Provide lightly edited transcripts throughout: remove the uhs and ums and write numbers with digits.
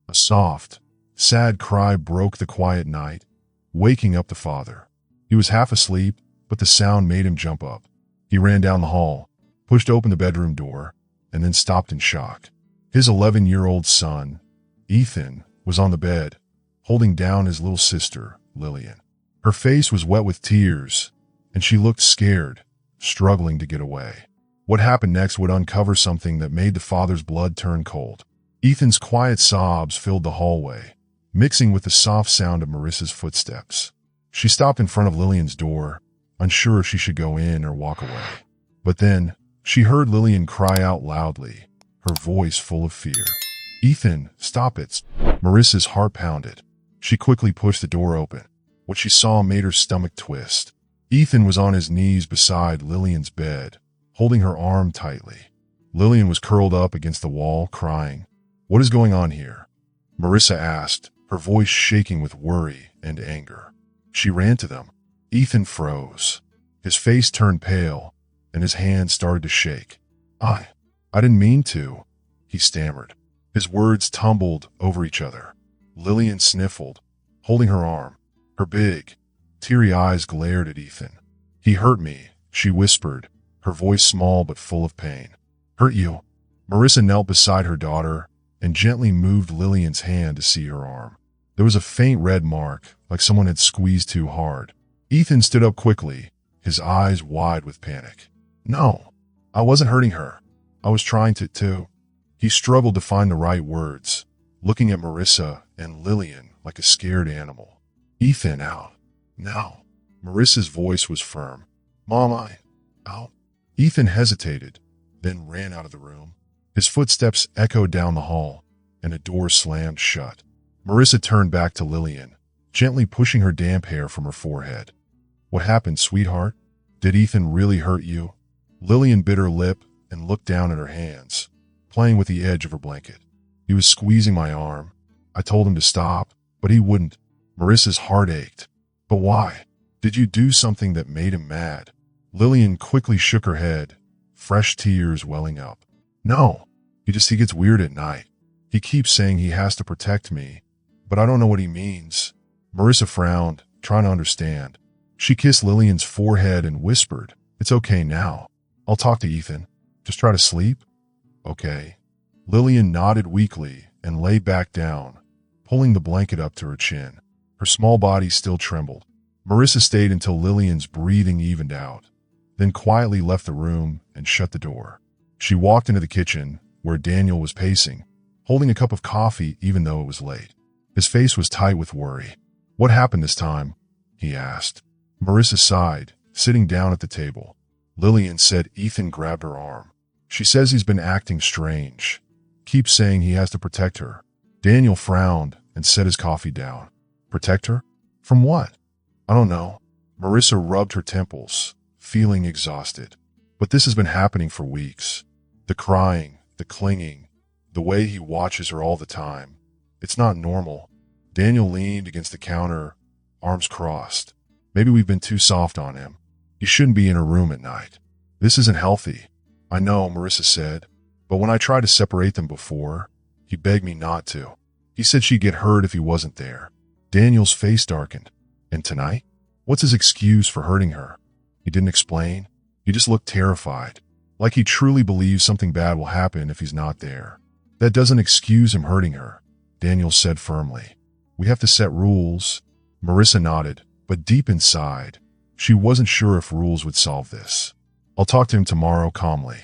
A soft, sad cry broke the quiet night, waking up the father. He was half asleep, but the sound made him jump up. He ran down the hall, pushed open the bedroom door, and then stopped in shock. His 11-year-old son, Ethan, was on the bed, holding down his little sister, Lillian. Her face was wet with tears, and she looked scared, struggling to get away. What happened next would uncover something that made the father's blood turn cold. Ethan's quiet sobs filled the hallway, mixing with the soft sound of Marissa's footsteps. She stopped in front of Lillian's door, unsure if she should go in or walk away. But then, she heard Lillian cry out loudly, her voice full of fear. "Ethan, stop it!" Marissa's heart pounded. She quickly pushed the door open. What she saw made her stomach twist. Ethan was on his knees beside Lillian's bed, holding her arm tightly. Lillian was curled up against the wall, crying. "What is going on here?" Marissa asked, her voice shaking with worry and anger. She ran to them. Ethan froze. His face turned pale, and his hands started to shake. I didn't mean to," he stammered. His words tumbled over each other. Lillian sniffled, holding her arm. Her big, teary eyes glared at Ethan. "He hurt me," she whispered, her voice small but full of pain. "Hurt you?" Marissa knelt beside her daughter and gently moved Lillian's hand to see her arm. There was a faint red mark, like someone had squeezed too hard. Ethan stood up quickly, his eyes wide with panic. "No, I wasn't hurting her. I was trying to." He struggled to find the right words, looking at Marissa and Lillian like a scared animal. "Ethan, out. Now." Marissa's voice was firm. "Mom, out." Ethan hesitated, then ran out of the room. His footsteps echoed down the hall, and a door slammed shut. Marissa turned back to Lillian, gently pushing her damp hair from her forehead. "What happened, sweetheart? Did Ethan really hurt you?" Lillian bit her lip and looked down at her hands, playing with the edge of her blanket. "He was squeezing my arm. I told him to stop, but he wouldn't." Marissa's heart ached. "But why? Did you do something that made him mad?" Lillian quickly shook her head, fresh tears welling up. "No, he gets weird at night. He keeps saying he has to protect me, but I don't know what he means." Marissa frowned, trying to understand. She kissed Lillian's forehead and whispered, "It's okay now. I'll talk to Ethan. Just try to sleep." "Okay." Lillian nodded weakly and lay back down, pulling the blanket up to her chin. Her small body still trembled. Marissa stayed until Lillian's breathing evened out, then quietly left the room and shut the door. She walked into the kitchen, where Daniel was pacing, holding a cup of coffee even though it was late. His face was tight with worry. "What happened this time?" he asked. Marissa sighed, sitting down at the table. Lillian said Ethan grabbed her arm. "She says he's been acting strange. Keeps saying he has to protect her." Daniel frowned and set his coffee down. "Protect her? From what?" "I don't know." Marissa rubbed her temples, feeling exhausted. "But this has been happening for weeks. The crying, the clinging, the way he watches her all the time. It's not normal." Daniel leaned against the counter, arms crossed. "Maybe we've been too soft on him. He shouldn't be in her room at night. This isn't healthy." "I know," Marissa said, "but when I tried to separate them before, he begged me not to. He said she'd get hurt if he wasn't there." Daniel's face darkened. "And tonight? What's his excuse for hurting her?" He didn't explain. He just looked terrified, like he truly believes something bad will happen if he's not there. "That doesn't excuse him hurting her," Daniel said firmly. "We have to set rules." Marissa nodded, but deep inside, she wasn't sure if rules would solve this. "I'll talk to him tomorrow calmly.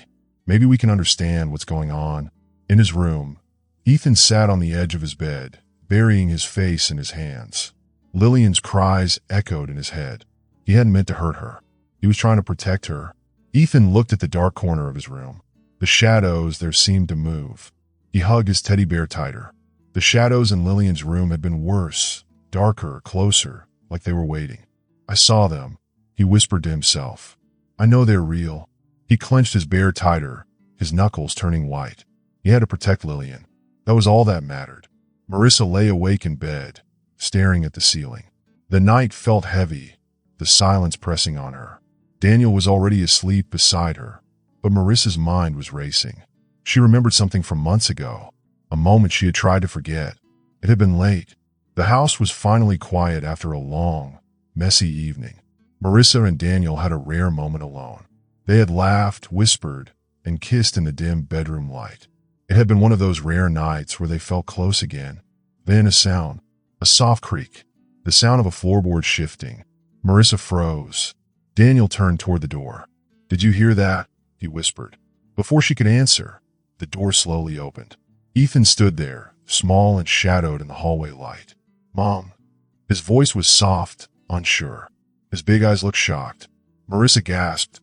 Maybe we can understand what's going on." In his room, Ethan sat on the edge of his bed, burying his face in his hands. Lillian's cries echoed in his head. He hadn't meant to hurt her. He was trying to protect her. Ethan looked at the dark corner of his room. The shadows there seemed to move. He hugged his teddy bear tighter. The shadows in Lillian's room had been worse, darker, closer, like they were waiting. "I saw them," he whispered to himself. "I know they're real." He clenched his bear tighter, his knuckles turning white. He had to protect Lillian. That was all that mattered. Marissa lay awake in bed, staring at the ceiling. The night felt heavy, the silence pressing on her. Daniel was already asleep beside her, but Marissa's mind was racing. She remembered something from months ago, a moment she had tried to forget. It had been late. The house was finally quiet after a long, messy evening. Marissa and Daniel had a rare moment alone. They had laughed, whispered, and kissed in the dim bedroom light. It had been one of those rare nights where they felt close again. Then a sound, a soft creak, the sound of a floorboard shifting. Marissa froze. Daniel turned toward the door. "Did you hear that?" he whispered. Before she could answer, the door slowly opened. Ethan stood there, small and shadowed in the hallway light. "Mom." His voice was soft, unsure. His big eyes looked shocked. Marissa gasped,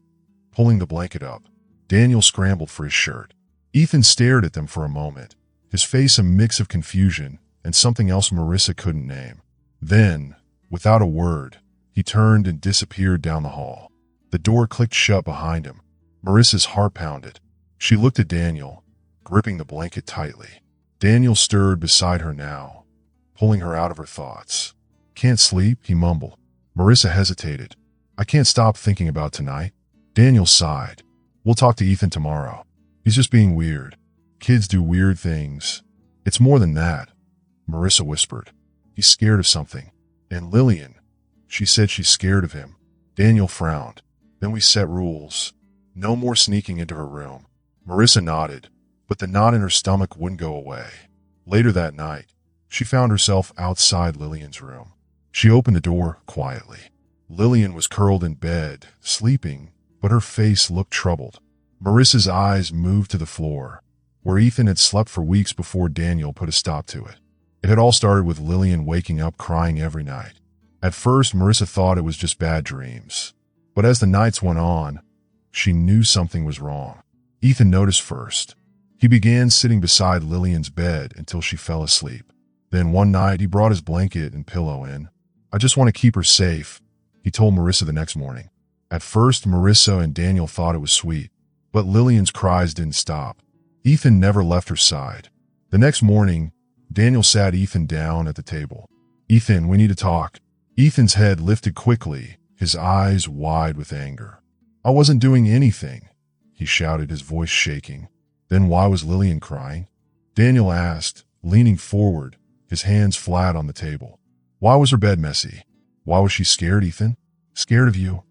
pulling the blanket up. Daniel scrambled for his shirt. Ethan stared at them for a moment, his face a mix of confusion and something else Marissa couldn't name. Then, without a word, he turned and disappeared down the hall. The door clicked shut behind him. Marissa's heart pounded. She looked at Daniel, gripping the blanket tightly. Daniel stirred beside her now, pulling her out of her thoughts. "Can't sleep?" he mumbled. Marissa hesitated. "I can't stop thinking about tonight." Daniel sighed. "We'll talk to Ethan tomorrow. He's just being weird. Kids do weird things." "It's more than that," Marissa whispered. "He's scared of something. And Lillian, she said she's scared of him." Daniel frowned. "Then we set rules. No more sneaking into her room." Marissa nodded, but the knot in her stomach wouldn't go away. Later that night, she found herself outside Lillian's room. She opened the door quietly. Lillian was curled in bed, sleeping, but her face looked troubled. Marissa's eyes moved to the floor, where Ethan had slept for weeks before Daniel put a stop to it. It had all started with Lillian waking up crying every night. At first, Marissa thought it was just bad dreams. But as the nights went on, she knew something was wrong. Ethan noticed first. He began sitting beside Lillian's bed until she fell asleep. Then one night, he brought his blanket and pillow in. "I just want to keep her safe," he told Marissa the next morning. At first, Marissa and Daniel thought it was sweet, but Lillian's cries didn't stop. Ethan never left her side. The next morning, Daniel sat Ethan down at the table. "Ethan, we need to talk." Ethan's head lifted quickly, his eyes wide with anger. "I wasn't doing anything," he shouted, his voice shaking. "Then why was Lillian crying?" Daniel asked, leaning forward, his hands flat on the table. "Why was her bed messy? Why was she scared, Ethan? Scared of you?"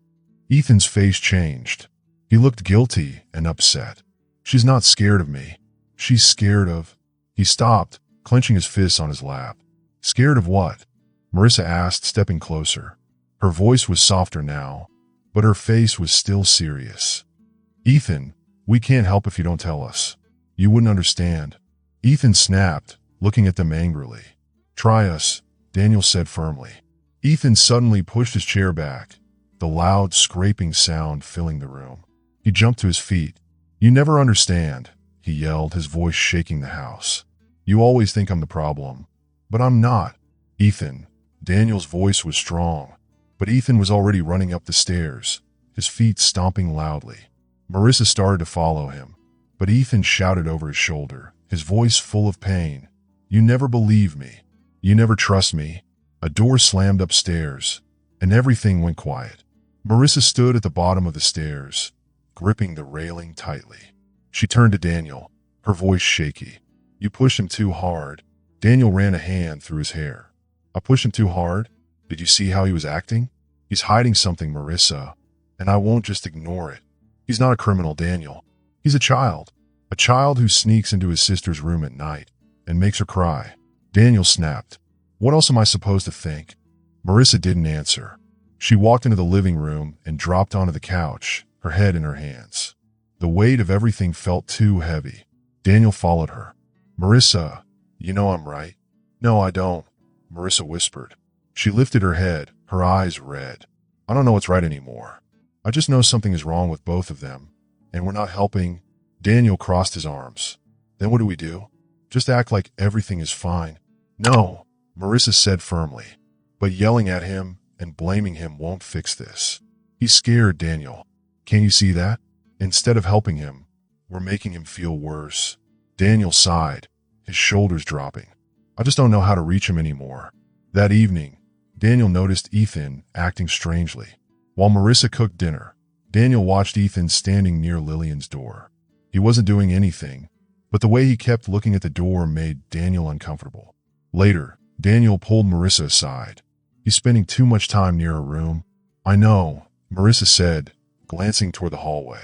Ethan's face changed. He looked guilty and upset. "She's not scared of me. She's scared of—" He stopped, clenching his fists on his lap. "Scared of what?" Marissa asked, stepping closer. Her voice was softer now, but her face was still serious. "Ethan, we can't help if you don't tell us. You wouldn't understand." Ethan snapped, looking at them angrily. "Try us," Daniel said firmly. Ethan suddenly pushed his chair back, the loud scraping sound filling the room. He jumped to his feet. "You never understand," he yelled, his voice shaking the house. "You always think I'm the problem, but I'm not." "Ethan." Daniel's voice was strong, but Ethan was already running up the stairs, his feet stomping loudly. Marissa started to follow him, but Ethan shouted over his shoulder, his voice full of pain. "You never believe me. You never trust me." A door slammed upstairs, and everything went quiet. Marissa stood at the bottom of the stairs, gripping the railing tightly. She turned to Daniel, her voice shaky. "You pushed him too hard." Daniel ran a hand through his hair. "I pushed him too hard? Did you see how he was acting? He's hiding something, Marissa, and I won't just ignore it. He's not a criminal, Daniel. He's a child who sneaks into his sister's room at night and makes her cry." Daniel snapped. "What else am I supposed to think?" Marissa didn't answer. She walked into the living room and dropped onto the couch, her head in her hands. The weight of everything felt too heavy. Daniel followed her. "Marissa, you know I'm right." "No, I don't," Marissa whispered. She lifted her head, her eyes red. "I don't know what's right anymore. I just know something is wrong with both of them, and we're not helping." Daniel crossed his arms. "Then what do we do? Just act like everything is fine?" "No," Marissa said firmly. "But yelling at him and blaming him won't fix this. He's scared, Daniel. Can't you see that? Instead of helping him, we're making him feel worse." Daniel sighed, his shoulders dropping. "I just don't know how to reach him anymore." That evening, Daniel noticed Ethan acting strangely. While Marissa cooked dinner, Daniel watched Ethan standing near Lillian's door. He wasn't doing anything, but the way he kept looking at the door made Daniel uncomfortable. Later, Daniel pulled Marissa aside. He's spending too much time near her room. I know, Marissa said, glancing toward the hallway.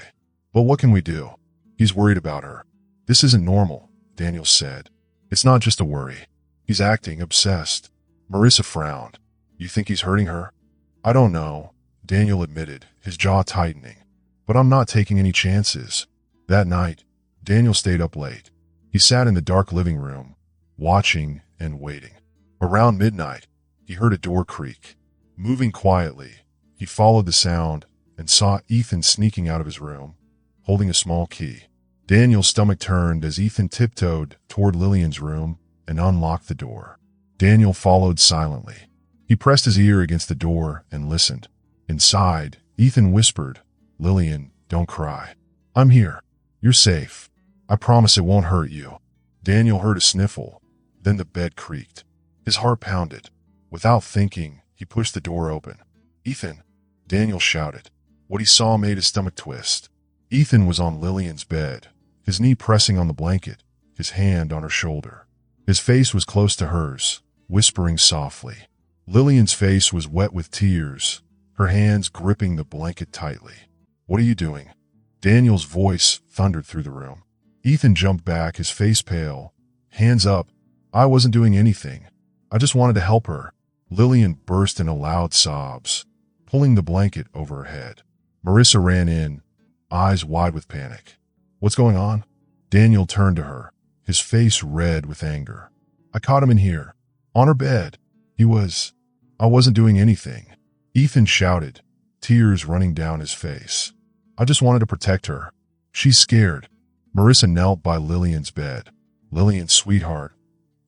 But what can we do? He's worried about her. This isn't normal, Daniel said. It's not just a worry. He's acting obsessed. Marissa frowned. You think he's hurting her? I don't know, Daniel admitted, his jaw tightening. But I'm not taking any chances. That night, Daniel stayed up late. He sat in the dark living room, watching and waiting. Around midnight, he heard a door creak. Moving quietly, he followed the sound and saw Ethan sneaking out of his room, holding a small key. Daniel's stomach turned as Ethan tiptoed toward Lillian's room and unlocked the door. Daniel followed silently. He pressed his ear against the door and listened. Inside, Ethan whispered, Lillian, don't cry. I'm here. You're safe. I promise it won't hurt you. Daniel heard a sniffle. Then the bed creaked. His heart pounded. Without thinking, he pushed the door open. Ethan, Daniel shouted. What he saw made his stomach twist. Ethan was on Lillian's bed, his knee pressing on the blanket, his hand on her shoulder. His face was close to hers, whispering softly. Lillian's face was wet with tears, her hands gripping the blanket tightly. What are you doing? Daniel's voice thundered through the room. Ethan jumped back, his face pale. Hands up. I wasn't doing anything. I just wanted to help her. Lillian burst into loud sobs, pulling the blanket over her head. Marissa ran in, eyes wide with panic. What's going on? Daniel turned to her, his face red with anger. I caught him in here, on her bed. I wasn't doing anything. Ethan shouted, tears running down his face. I just wanted to protect her. She's scared. Marissa knelt by Lillian's bed. Lillian, sweetheart,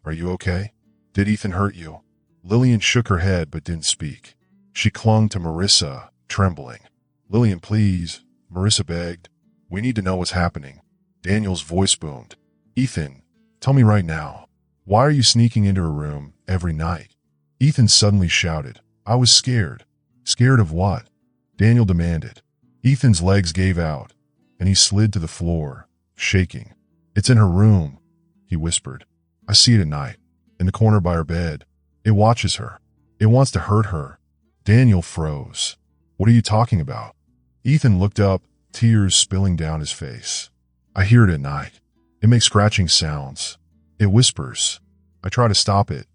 are you okay? Did Ethan hurt you? Lillian shook her head but didn't speak. She clung to Marissa, trembling. Lillian, please, Marissa begged. We need to know what's happening. Daniel's voice boomed. Ethan, tell me right now. Why are you sneaking into her room every night? Ethan suddenly shouted. I was scared. Scared of what? Daniel demanded. Ethan's legs gave out, and he slid to the floor, shaking. It's in her room, he whispered. I see it at night, in the corner by her bed. It watches her. It wants to hurt her. Daniel froze. What are you talking about? Ethan looked up, tears spilling down his face. I hear it at night. It makes scratching sounds. It whispers. I try to stop it,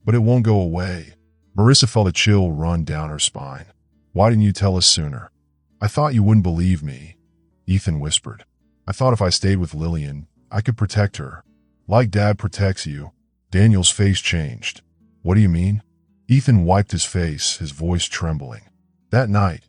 but it won't go away. Marissa felt a chill run down her spine. Why didn't you tell us sooner? I thought you wouldn't believe me, Ethan whispered. I thought if I stayed with Lillian, I could protect her. Like Dad protects you. Daniel's face changed. What do you mean? Ethan wiped his face, his voice trembling. That night,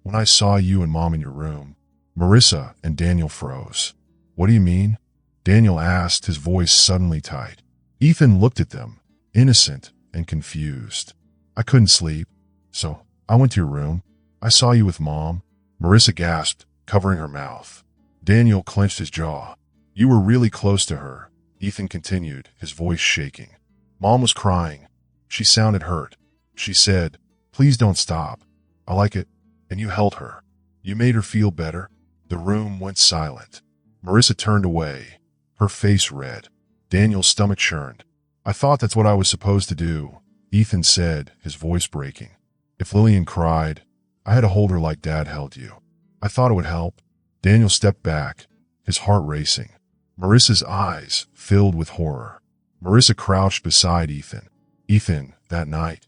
when I saw you and Mom in your room, Marissa and Daniel froze. What do you mean? Daniel asked, his voice suddenly tight. Ethan looked at them, innocent and confused. I couldn't sleep, so I went to your room. I saw you with Mom. Marissa gasped, covering her mouth. Daniel clenched his jaw. You were really close to her, Ethan continued, his voice shaking. Mom was crying. She sounded hurt. She said, please don't stop. I like it. And you held her. You made her feel better. The room went silent. Marissa turned away, her face red. Daniel's stomach churned. I thought that's what I was supposed to do, Ethan said, his voice breaking. If Lillian cried, I had to hold her like Dad held you. I thought it would help. Daniel stepped back, his heart racing. Marissa's eyes filled with horror. Marissa crouched beside Ethan. Ethan, that night,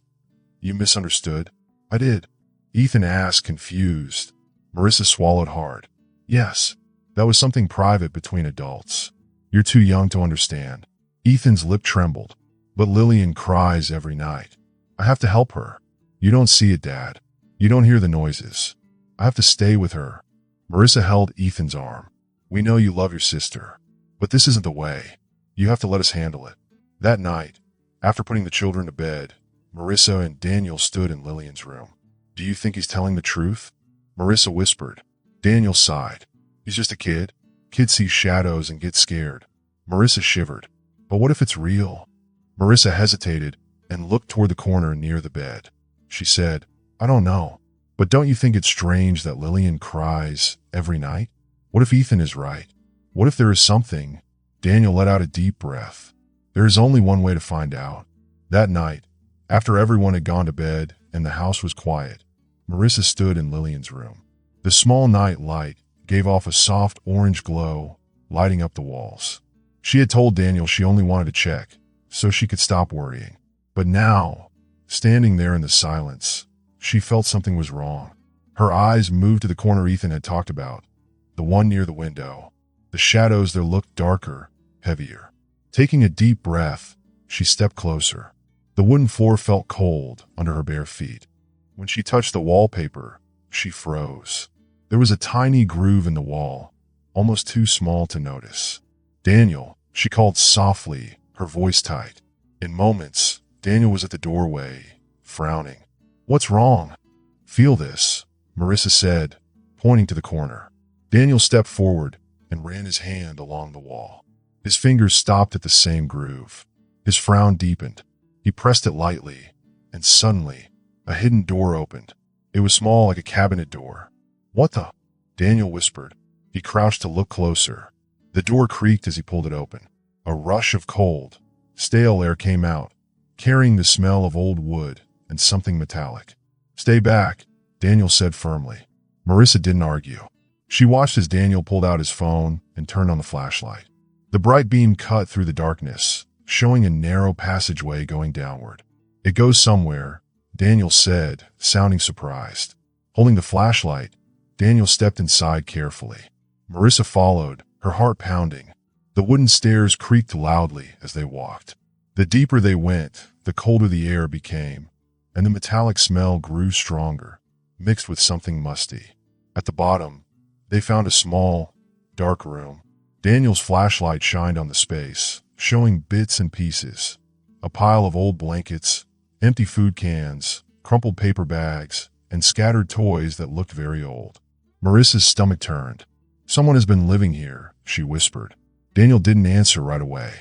you misunderstood? I did. Ethan asked, confused. Marissa swallowed hard. Yes, that was something private between adults. You're too young to understand. Ethan's lip trembled. But Lillian cries every night. I have to help her. You don't see it, Dad. You don't hear the noises. I have to stay with her. Marissa held Ethan's arm. We know you love your sister, but this isn't the way. You have to let us handle it. That night, after putting the children to bed, Marissa and Daniel stood in Lillian's room. Do you think he's telling the truth? Marissa whispered. Daniel sighed. He's just a kid. Kids see shadows and get scared. Marissa shivered. But what if it's real? Marissa hesitated and looked toward the corner near the bed. She said, I don't know. But don't you think it's strange that Lillian cries every night? What if Ethan is right? What if there is something? Daniel let out a deep breath. There is only one way to find out. That night, after everyone had gone to bed and the house was quiet, Marissa stood in Lillian's room. The small night light gave off a soft orange glow, lighting up the walls. She had told Daniel she only wanted to check, so she could stop worrying. But now, standing there in the silence, she felt something was wrong. Her eyes moved to the corner Ethan had talked about, the one near the window. The shadows there looked darker, heavier. Taking a deep breath, she stepped closer. The wooden floor felt cold under her bare feet. When she touched the wallpaper, she froze. There was a tiny groove in the wall, almost too small to notice. "Daniel," she called softly, her voice tight. In moments, Daniel was at the doorway, frowning. "What's wrong?" "Feel this," Marissa said, pointing to the corner. Daniel stepped forward and ran his hand along the wall. His fingers stopped at the same groove. His frown deepened. He pressed it lightly, and suddenly, a hidden door opened. It was small, like a cabinet door. "What the?" Daniel whispered. He crouched to look closer. The door creaked as he pulled it open. A rush of cold, stale air came out, carrying the smell of old wood and something metallic. "Stay back," Daniel said firmly. Marissa didn't argue. She watched as Daniel pulled out his phone and turned on the flashlight. The bright beam cut through the darkness, showing a narrow passageway going downward. "It goes somewhere," Daniel said, sounding surprised. Holding the flashlight, Daniel stepped inside carefully. Marissa followed, her heart pounding. The wooden stairs creaked loudly as they walked. The deeper they went, the colder the air became, and the metallic smell grew stronger, mixed with something musty. At the bottom, they found a small, dark room. Daniel's flashlight shined on the space, showing bits and pieces. A pile of old blankets, empty food cans, crumpled paper bags, and scattered toys that looked very old. Marissa's stomach turned. "Someone has been living here," she whispered. Daniel didn't answer right away.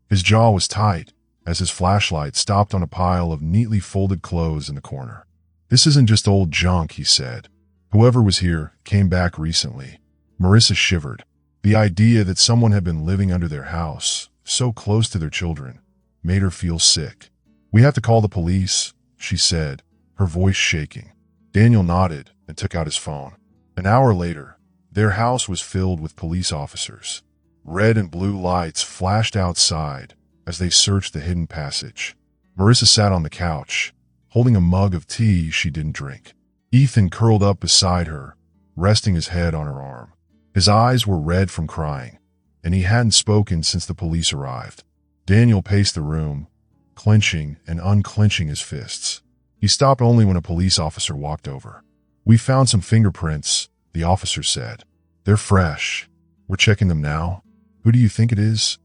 His jaw was tight as his flashlight stopped on a pile of neatly folded clothes in the corner. "This isn't just old junk," he said. "Whoever was here came back recently." Marissa shivered. The idea that someone had been living under their house, so close to their children, made her feel sick. "We have to call the police," she said, her voice shaking. Daniel nodded and took out his phone. An hour later, their house was filled with police officers. Red and blue lights flashed outside as they searched the hidden passage. Marissa sat on the couch, holding a mug of tea she didn't drink. Ethan curled up beside her, resting his head on her arm. His eyes were red from crying, and he hadn't spoken since the police arrived. Daniel paced the room, clenching and unclenching his fists. He stopped only when a police officer walked over. "We found some fingerprints," the officer said. "They're fresh. We're checking them now." "Who do you think it is?"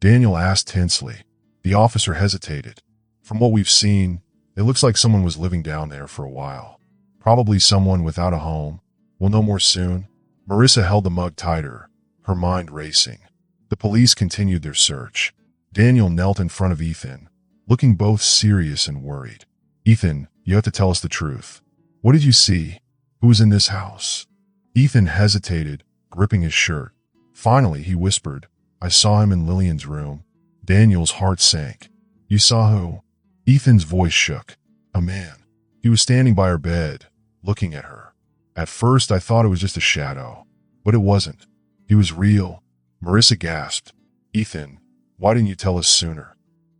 Daniel asked tensely. The officer hesitated. "From what we've seen, it looks like someone was living down there for a while. Probably someone without a home. We'll know more soon." Marissa held the mug tighter, her mind racing. The police continued their search. Daniel knelt in front of Ethan, looking both serious and worried. "Ethan, you have to tell us the truth. What did you see? Who was in this house?" Ethan hesitated, gripping his shirt. Finally, he whispered, "I saw him in Lillian's room." Daniel's heart sank. "You saw who?" Ethan's voice shook. "A man. He was standing by her bed, looking at her. At first, I thought it was just a shadow, but it wasn't. He was real." Marissa gasped. "Ethan, why didn't you tell us sooner?"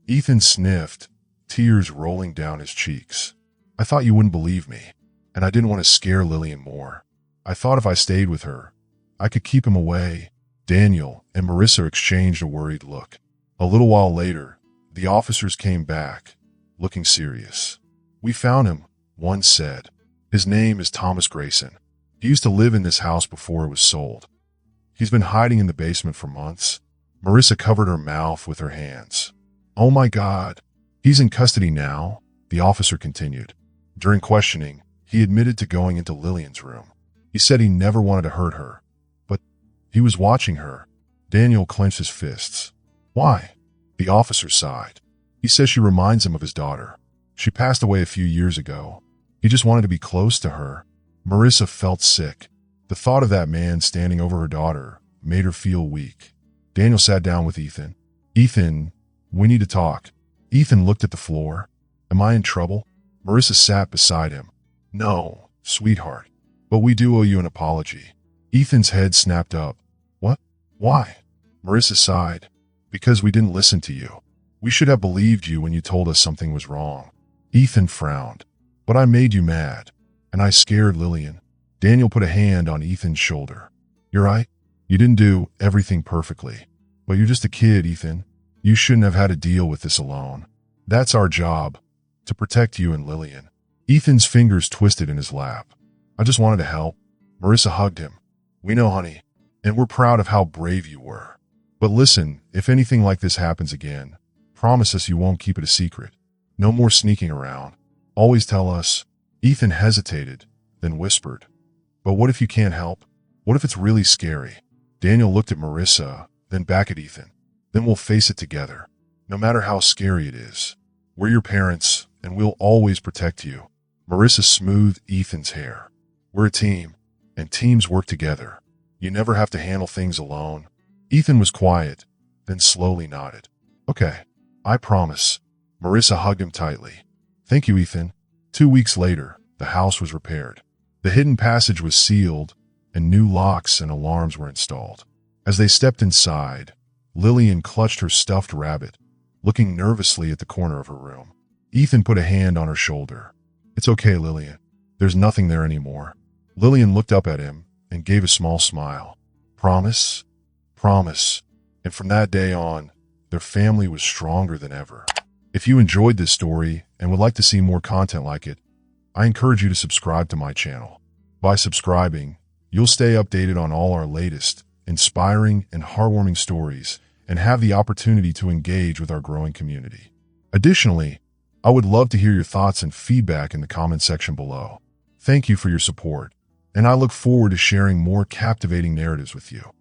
Ethan sniffed, tears rolling down his cheeks. "I thought you wouldn't believe me, and I didn't want to scare Lillian more. I thought if I stayed with her, I could keep him away." Daniel and Marissa exchanged a worried look. A little while later, the officers came back, looking serious. "We found him," one said. "His name is Thomas Grayson. He used to live in this house before it was sold. He's been hiding in the basement for months." Marissa covered her mouth with her hands. "Oh my God. He's in custody now," the officer continued. During questioning, he admitted to going into Lillian's room. He said he never wanted to hurt her, but he was watching her. Daniel clenched his fists. "Why?" The officer sighed. He says she reminds him of his daughter. She passed away a few years ago. He just wanted to be close to her. Marissa felt sick. The thought of that man standing over her daughter made her feel weak. Daniel sat down with Ethan. "Ethan, We need to talk. Ethan looked at the floor. Am I in trouble? Marissa sat beside him. No, sweetheart. But we do owe you an apology. Ethan's head snapped up. What? Why? Marissa sighed. Because we didn't listen to you. We should have believed you when you told us something was wrong. Ethan frowned. But I made you mad. And I scared Lillian. Daniel put a hand on Ethan's shoulder. You're right. You didn't do everything perfectly. But you're just a kid, Ethan. You shouldn't have had to deal with this alone. That's our job. To protect you and Lillian. Ethan's fingers twisted in his lap. I just wanted to help. Marissa hugged him. We know, honey. And we're proud of how brave you were. But listen, if anything like this happens again, promise us you won't keep it a secret. No more sneaking around. Always tell us. Ethan hesitated, then whispered. But what if you can't help? What if it's really scary? Daniel looked at Marissa, then back at Ethan. Then we'll face it together. No matter how scary it is. We're your parents, and we'll always protect you. Marissa smoothed Ethan's hair. We're a team, and teams work together. You never have to handle things alone. Ethan was quiet, then slowly nodded. Okay, I promise. Marissa hugged him tightly. Thank you, Ethan. 2 weeks later, the house was repaired. The hidden passage was sealed, and new locks and alarms were installed. As they stepped inside, Lillian clutched her stuffed rabbit, looking nervously at the corner of her room. Ethan put a hand on her shoulder. It's okay, Lillian. There's nothing there anymore. Lillian looked up at him and gave a small smile. Promise? Promise. And from that day on, their family was stronger than ever. If you enjoyed this story and would like to see more content like it, I encourage you to subscribe to my channel. By subscribing, you'll stay updated on all our latest, inspiring and heartwarming stories and have the opportunity to engage with our growing community. Additionally, I would love to hear your thoughts and feedback in the comment section below. Thank you for your support, and I look forward to sharing more captivating narratives with you.